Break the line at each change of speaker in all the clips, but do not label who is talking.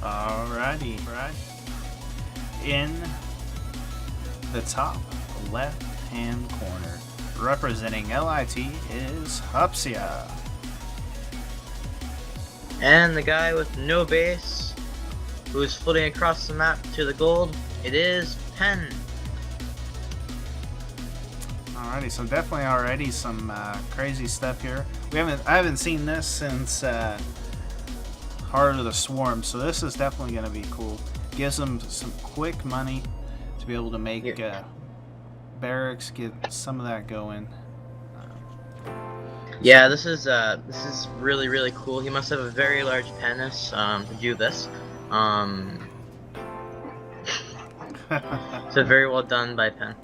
Alrighty, right. In the top left hand corner, representing LIT is Hupsaiya.
And the guy with no base, who's floating across the map to the gold, it is Pen.
Alrighty, so definitely already some crazy stuff here. I haven't seen this since Heart of the Swarm, so this is definitely going to be cool. Gives them some quick money to be able to make barracks, get some of that going.
Yeah, this is really cool. He must have a very large penis to do this. So very well done by Pen.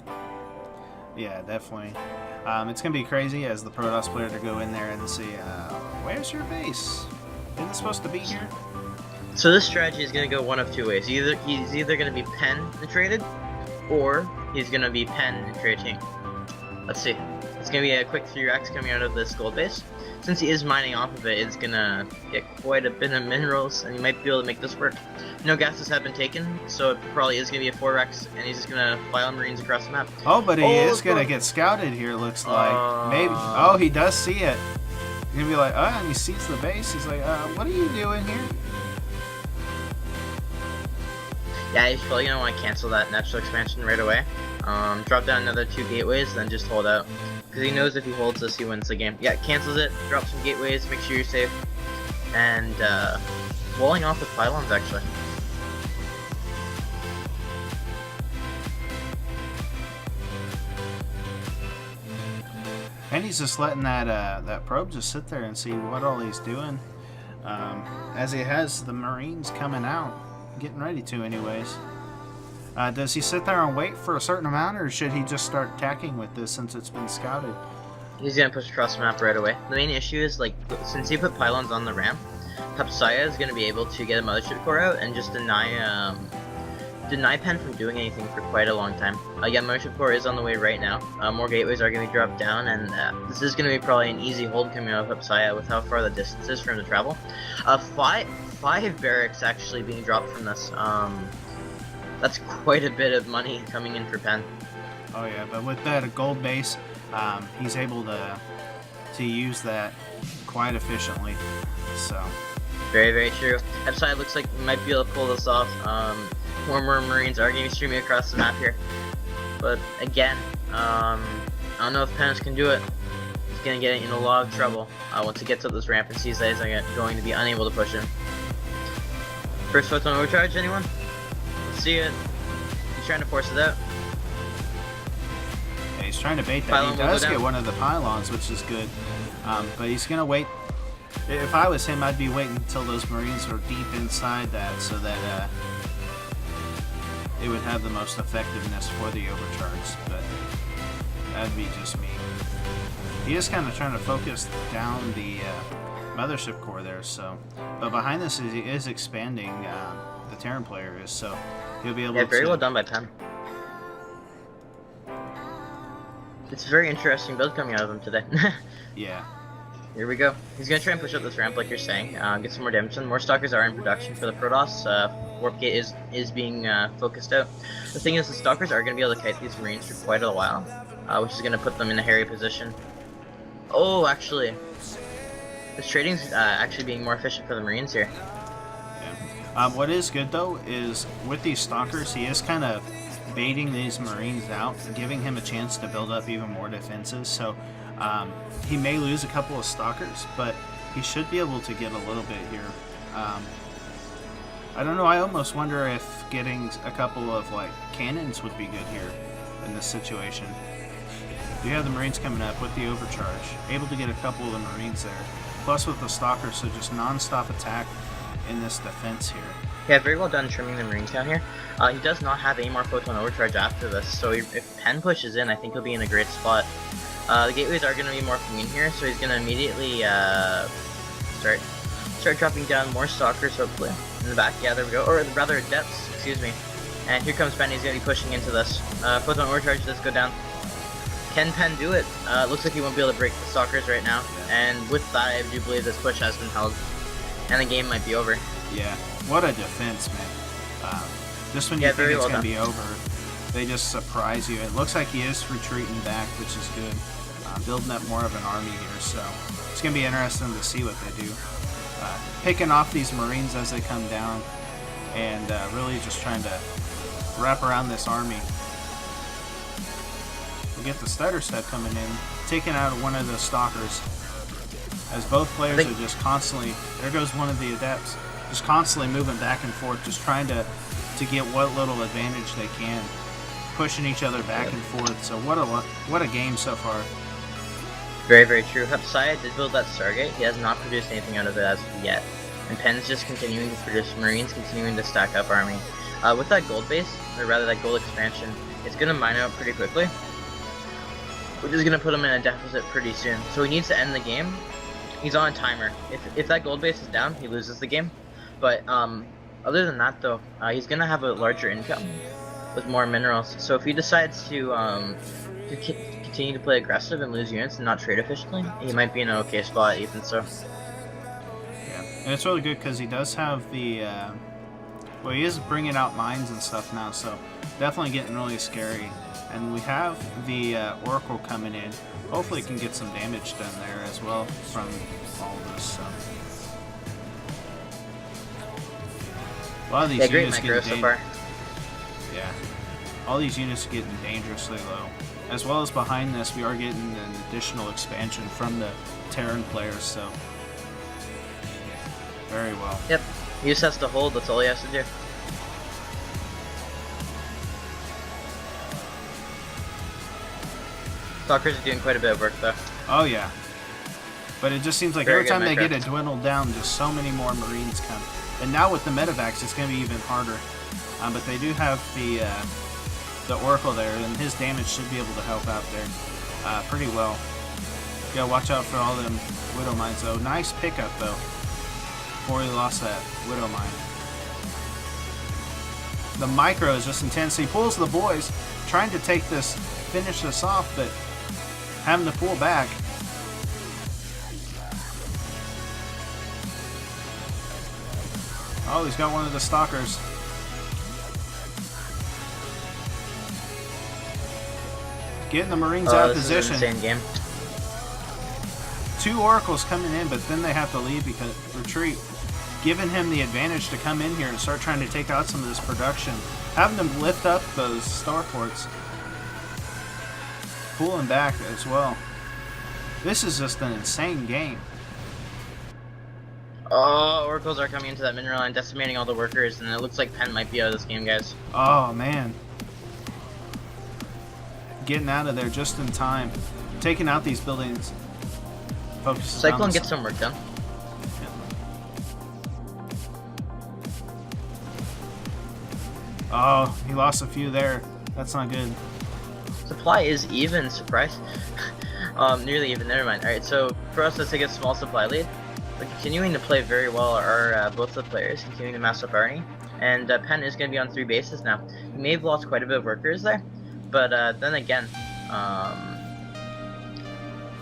Yeah, definitely. It's gonna be crazy as the Protoss player to go in there and see where's your base? Isn't it supposed to be here?
So this strategy is gonna go one of two ways. He's either gonna be penetrated, or he's gonna be penetrating. Let's see. It's gonna be a quick 3x coming out of this gold base. Since he is mining off of it, it's gonna get quite a bit of minerals, and he might be able to make this work. No gases have been taken, so it probably is gonna be a 4x, and he's just gonna fly on marines across the map.
Oh, but he is gonna get scouted here. Looks like maybe. Oh, he does see it. He's gonna be like, and he sees the base. He's like, what are you doing here?
Yeah, he's probably gonna want to cancel that natural expansion right away. Drop down another 2 gateways, then just hold out. Because he knows if he holds this, he wins the game. Yeah, cancels it, drop some gateways, make sure you're safe. And, walling off with pylons, actually.
And he's just letting that probe just sit there and see what all he's doing. As he has the Marines coming out, getting ready to anyways. Does he sit there and wait for a certain amount, or should he just start attacking with this since it's been scouted?
He's gonna push across the map right away. The main issue is, like, since he put pylons on the ramp, Hupsaiya is gonna be able to get a mothership core out and just deny Pen from doing anything for quite a long time. Yeah, mothership core is on the way right now. More gateways are gonna be dropped down, and this is gonna be probably an easy hold coming out of Hupsaiya with how far the distance is for him to travel. Five barracks actually being dropped from this. That's quite a bit of money coming in for Pen.
Oh yeah, but with that gold base, he's able to use that quite efficiently. So
very true. Hupsaiya looks like we might be able to pull this off. More Marines are going to be streaming across the map here, but again, I don't know if Penis can do it. He's going to get in a lot of trouble once he gets up this ramp and sees that he's going to be unable to push him. First photon overcharge, anyone? See it. He's trying to force it out.
Yeah, he's trying to bait that. He does get one of the pylons, which is good. But he's gonna wait. If I was him, I'd be waiting until those Marines are deep inside that, so that it would have the most effectiveness for the overcharge. But that'd be just me. He is kind of trying to focus down the mothership core there. So, but behind this he is expanding. The Terran player is, so he'll be able to...
Yeah, very well done by Pen. It's a very interesting build coming out of him today.
Yeah.
Here we go. He's going to try and push up this ramp like you're saying, get some more damage done. More stalkers are in production for the Protoss. Warp gate is being focused out. The thing is, the stalkers are going to be able to kite these Marines for quite a while, which is going to put them in a hairy position. Oh, actually, this trading's actually being more efficient for the Marines here.
What is good though is with these stalkers, he is kind of baiting these Marines out, giving him a chance to build up even more defenses. So he may lose a couple of stalkers, but he should be able to get a little bit here. I don't know. I almost wonder if getting a couple of like cannons would be good here in this situation. You have the Marines coming up with the overcharge, able to get a couple of the Marines there, plus with the stalkers, so just non-stop attack in this defense here.
Yeah, very well done trimming the Marines down here. He does not have any more photon overcharge after this, so if Pen pushes in, I think he'll be in a great spot. The gateways are going to be more in here, so he's going to immediately start dropping down more stalkers, hopefully. In the back, yeah, there we go. Or rather, depths, excuse me. And here comes Pen, he's going to be pushing into this. Photon overcharge does go down. Can Pen do it? Looks like he won't be able to break the stalkers right now. And with that, I do believe this push has been held. And the game might be over.
Yeah. What a defense, man. Just when you think it's going to be over, they just surprise you. It looks like he is retreating back, which is good. Building up more of an army here, so it's going to be interesting to see what they do. Picking off these Marines as they come down, and really just trying to wrap around this army. We get the stutter step coming in, taking out one of the stalkers, as both players are just constantly, there goes one of the adepts, just constantly moving back and forth, just trying to get what little advantage they can, pushing each other back and forth. So what a game so far.
Very, very true. Hupsaiya did build that Stargate. He has not produced anything out of it as of yet. And Penn's just continuing to produce Marines, continuing to stack up army. With that gold base, or rather that gold expansion, it's going to mine out pretty quickly, which is going to put him in a deficit pretty soon. So he needs to end the game. He's on a timer. If that gold base is down, he loses the game. But other than that, though, he's going to have a larger income with more minerals. So if he decides to continue to play aggressive and lose units and not trade efficiently, he might be in an okay spot, even so.
Yeah, and it's really good because he does have the, well, he is bringing out mines and stuff now, so definitely getting really scary. And we have the Oracle coming in. Hopefully he can get some damage done there as well from all of this. So. A lot of these units getting so far. Yeah, all these units are getting dangerously low. As well as behind this, we are getting an additional expansion from the Terran players, so very well.
Yep, he just has to hold, that's all he has to do. Stalkers are doing quite a bit of work though.
Oh yeah. But it just seems like every time they get it dwindled down, just so many more Marines come. And now with the medevacs, it's going to be even harder. But they do have the Oracle there, and his damage should be able to help out there pretty well. You gotta watch out for all them Widow Mines though. Nice pickup though, before he lost that Widow Mine. The micro is just intense. He pulls the boys, trying to finish this off, but having to pull back. Oh, he's got one of the stalkers. Getting the Marines out of position.
This is an insane game.
2 Oracles coming in, but then they have to leave because retreat. Giving him the advantage to come in here and start trying to take out some of this production. Having them lift up those starports. Pulling back as well. This is just an insane game.
Oh, Oracles are coming into that mineral and decimating all the workers, and it looks like Penn might be out of this game, guys.
Oh, man. Getting out of there just in time. Taking out these buildings. Focuses
Cyclone gets some work done.
Yeah. Oh, he lost a few there. That's not good.
Supply is even, surprise. Nearly even, never mind. Alright, so for us, let's take a small supply lead. We're continuing to play very well, both the players, continuing to mass up Arnie. And Penn is going to be on 3 bases now. He may have lost quite a bit of workers there, but then again,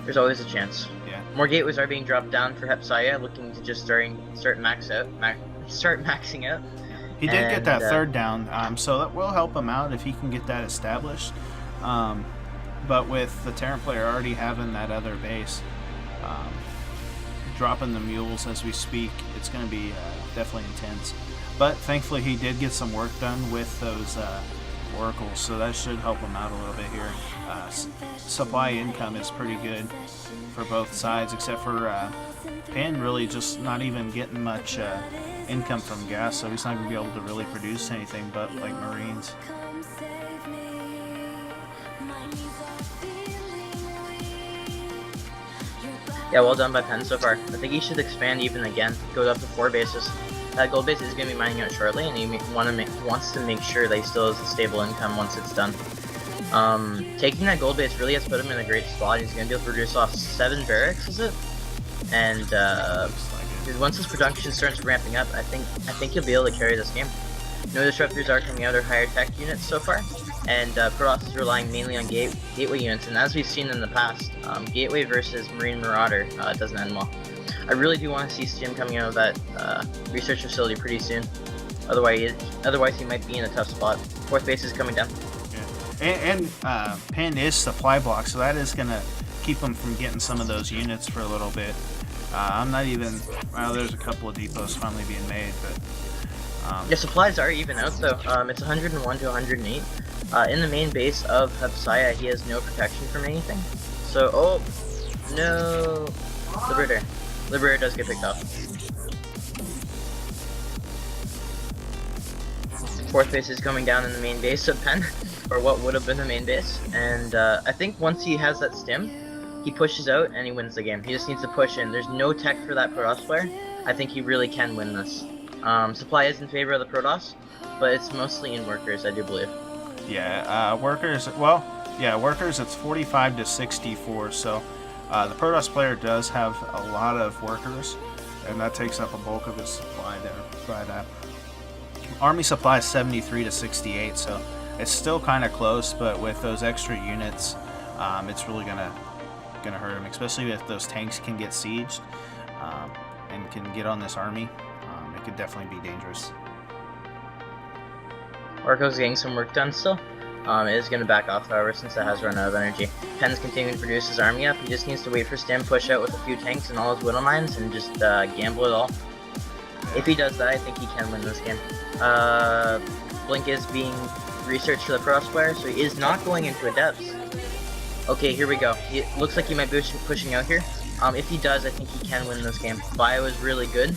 there's always a chance.
Yeah.
More gateways are being dropped down for Hupsaiya, looking to just start maxing out.
He did get that 3rd down, so that will help him out if he can get that established. But with the Terran player already having that other base, dropping the mules as we speak, it's going to be definitely intense. But thankfully he did get some work done with those Oracles, so that should help him out a little bit here. Supply income is pretty good for both sides, except for Penn really just not even getting much income from gas, so he's not going to be able to really produce anything but like Marines.
Yeah, well done by Penn so far. I think he should expand even again, go up to 4 bases. That gold base is going to be mining out shortly, and he wants to make sure that he still has a stable income once it's done. Taking that gold base really has put him in a great spot. He's going to be able to produce off 7 barracks, is it? And once his production starts ramping up, I think he'll be able to carry this game. No disruptors are coming out or higher tech units so far, and Protoss is relying mainly on gateway units, and as we've seen in the past, gateway versus Marine Marauder doesn't end well. I really do want to see Stim coming out of that research facility pretty soon. Otherwise he might be in a tough spot. Fourth base is coming down.
Yeah. And Penn is supply block, so that is going to keep them from getting some of those units for a little bit. I'm not even... Well, there's a couple of depots finally being made, but...
Yeah, supplies are even out though. It's 101 to 108. In the main base of Hupsaiya, he has no protection from anything. So, oh, no. Liberator. Liberator does get picked off. Fourth base is coming down in the main base of Penn, or what would have been the main base. And I think once he has that stim, he pushes out and he wins the game. He just needs to push in. There's no tech for that Protoss player. I think he really can win this. Supply is in favor of the Protoss, but it's mostly in workers, I do believe.
Yeah, workers, well, yeah, workers, it's 45 to 64, so the Protoss player does have a lot of workers, and that takes up a bulk of his supply there. But Army supply is 73 to 68, so it's still kind of close, but with those extra units, it's really gonna hurt him, especially if those tanks can get sieged and can get on this army. It could definitely be dangerous.
Orko's getting some work done still. It is going to back off, however, since it has run out of energy. Penn's continuing to produce his army up. He just needs to wait for Stim, push out with a few tanks and all his Widow Mines, and just gamble it all. If he does that, I think he can win this game. Blink is being researched for the Protoss player, so he is not going into a depths. Okay, here we go. It looks like he might be pushing out here. If he does, I think he can win this game. Bio is really good.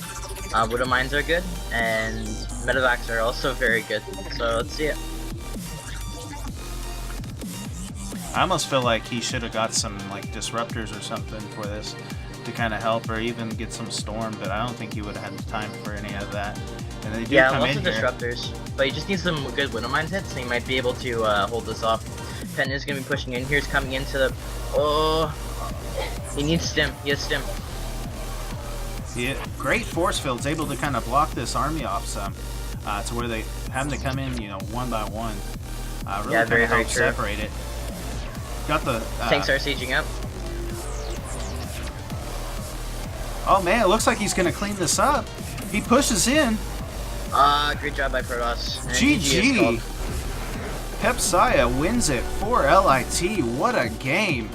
Widow Mines are good, and Medevacs are also very good. So let's see it.
I almost feel like he should have got some like disruptors or something for this to kind of help, or even get some storm. But I don't think he would have had time for any of that. And they do come
lots
in
of
here.
disruptors, but he just needs some good Widow Mines hits, so he might be able to hold this off. Penn is going to be pushing in. Here's coming into the... Oh, he needs Stim. He has Stim.
Yeah, great force fields, able to kind of block this army off some, to where they have to come in, you know, one by one. Really
yeah,
kind of help
true.
separate it. Got the
tanks are sieging up.
Oh man, it looks like he's gonna clean this up. He pushes in.
Great job by Protoss. And
GG. Hupsaiya wins it for LIT. What a game.